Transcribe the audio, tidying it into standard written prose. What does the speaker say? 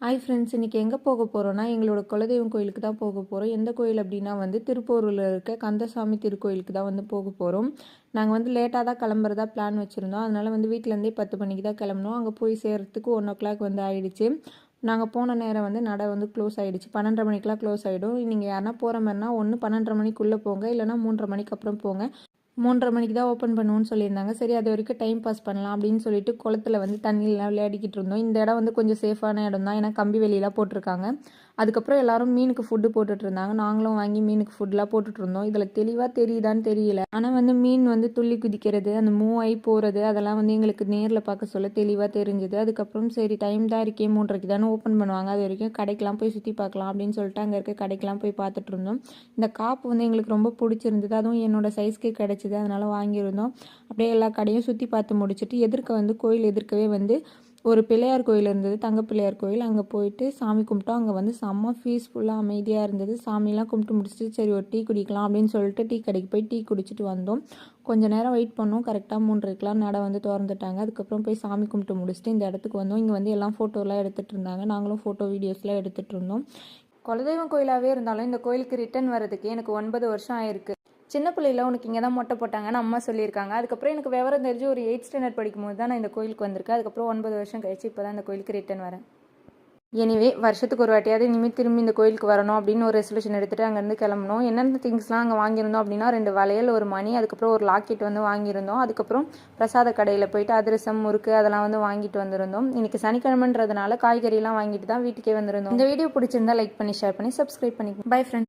Hi friends, இன்றைக்கி எங்கே போக போகிறோன்னா எங்களோட குலதெய்வம் கோயிலுக்கு தான் போக போகிறோம். எந்த கோயில் அப்படின்னா திருப்பூரில் இருக்க கந்தசாமி திருக்கோயிலுக்கு தான் போக போகிறோம். நாங்கள் லேட்டாக தான் கிளம்புறதா பிளான் வச்சுருந்தோம். அதனால் வீட்டிலேருந்தே 10 மணிக்கு தான் கிளம்புனோம். அங்கே போய் சேர்கிறதுக்கு 1 o'clock ஆகிடுச்சு. நாங்கள் போன நேரம் நடை க்ளோஸ் ஆகிடுச்சு. 12:30 மணிக்கெலாம் க்ளோஸ் ஆகிடும். நீங்கள் யாருனா போகிற மாதிரினா ஒன்று 12:30 மணிக்குள்ளே போங்க, இல்லைனா 3:30 மணிக்கு அப்புறம் போங்க. 3:30 மணிக்கு தான் ஓப்பன் பண்ணுவோன்னு சொல்லியிருந்தாங்க. சரி, அது வரைக்கும் டைம் பாஸ் பண்ணலாம் அப்படின்னு சொல்லிட்டு குளத்துல தண்ணியெலாம் விளையாடிக்கிட்டு இருந்தோம். இந்த இடம் கொஞ்சம் சேஃபான இடம் தான், ஏன்னா கம்பி வெளியெலாம் போட்டிருக்காங்க. அதுக்கப்புறம் எல்லாரும் மீனுக்கு ஃபுட்டு போட்டுட்டு இருந்தாங்க. நாங்களும் வாங்கி மீனுக்கு ஃபுட்லாம் போட்டுட்டு இருந்தோம். இதில் தெளிவாக தெரியுதான்னு தெரியல, ஆனால் மீன் துள்ளி குதிக்கிறது, அந்த மூவ் ஆகி போகிறது, அதெல்லாம் எங்களுக்கு நேரில் பார்க்க சொல்ல தெளிவாக தெரிஞ்சுது. அதுக்கப்புறம் சரி, டைம் தான் இருக்கே, 3:30க்கு தானே ஓப்பன் பண்ணுவாங்க, அது வரைக்கும் கடைக்கெலாம் போய் சுற்றி பார்க்கலாம் அப்படின்னு சொல்லிட்டு அங்கே இருக்க கடைக்கெலாம் போய் பார்த்துட்டு இருந்தோம். இந்த காப்பு எங்களுக்கு ரொம்ப பிடிச்சிருந்தது, அதுவும் என்னோட சைஸ்க்கு கிடச்சிது, அதனால் வாங்கியிருந்தோம். அப்படியே எல்லா கடையும் சுற்றி பார்த்து முடிச்சுட்டு எதிர்க்க கோயில் எதிர்க்கவே ஒரு பிள்ளையார் கோயில் இருந்தது, தங்க பிள்ளையார் கோயில். அங்கே போயிட்டு சாமி கும்பிட்டோம். அங்கே செம்ம பீஸ்ஃபுல்லாக அமைதியாக இருந்தது. சாமியெல்லாம் கும்பிட்டு முடிச்சுட்டு சரி ஒரு டீ குடிக்கலாம் அப்படின்னு சொல்லிட்டு டீ கடைக்கு போய் டீ குடிச்சிட்டு வந்தோம். கொஞ்சம் நேரம் வெயிட் பண்ணோம். கரெக்டாக 3:30க்கெலாம் நடை திறந்துட்டாங்க. அதுக்கப்புறம் போய் சாமி கும்பிட்டு முடிச்சுட்டு இந்த இடத்துக்கு வந்தோம். இங்கே எல்லாம் ஃபோட்டோலாம் எடுத்துகிட்டு இருந்தாங்க. நாங்களும் ஃபோட்டோ வீடியோஸ்லாம் எடுத்துகிட்டு இருந்தோம். குலதெய்வம் கோயிலாகவே இருந்தாலும் இந்த கோயிலுக்கு ரிட்டர்ன் வர்றதுக்கு எனக்கு 9 வருஷம் ஆயிருக்கு. சின்ன பிள்ளையில் உனக்கு இங்கே தான் மொட்டை போட்டாங்கன்னு அம்மா சொல்லியிருக்காங்க. அதுக்கப்புறம் எனக்கு விவரம் தெரிஞ்சு ஒரு 8th ஸ்டாண்டர்ட் படிக்கும்போது தான் நான் இந்த கோயிலுக்கு வந்திருக்கேன். அதுக்கப்புறம் 9 வருஷம் கழிச்சு இப்போ தான் இந்த கோயிலுக்கு ரிட்டர்ன் வரேன். எனிவே, வருஷத்துக்கு ஒரு வாட்டியாவது இனிமேல் திரும்பி இந்த கோயிலுக்கு வரணும் அப்படின்னு ஒரு ரெசல்யூஷன் எடுத்துகிட்டு அங்கேருந்து கிளம்பணும். என்னென்ன திங்ஸ்லாம் அங்கே வாங்கியிருந்தோம் அப்படின்னா 2 வளையல், ஒரு மணி, அதுக்கப்புறம் ஒரு லாக்கெட் வாங்கியிருந்தோம். அதுக்கப்புறம் பிரசாத கடையில் போயிட்டு அதிரசம், முறுக்கு அதெல்லாம் வாங்கிட்டு வந்திருந்தோம். இன்றைக்கி சனிக்கிழமைன்றதுனால காய்கறிலாம் வாங்கிட்டு தான் வீட்டுக்கே வந்திருந்தோம். இந்த வீடியோ பிடிச்சிருந்தா லைக் பண்ணி, ஷேர் பண்ணி, சப்ஸ்கிரைப் பண்ணிக்கோங்க. Bye friends.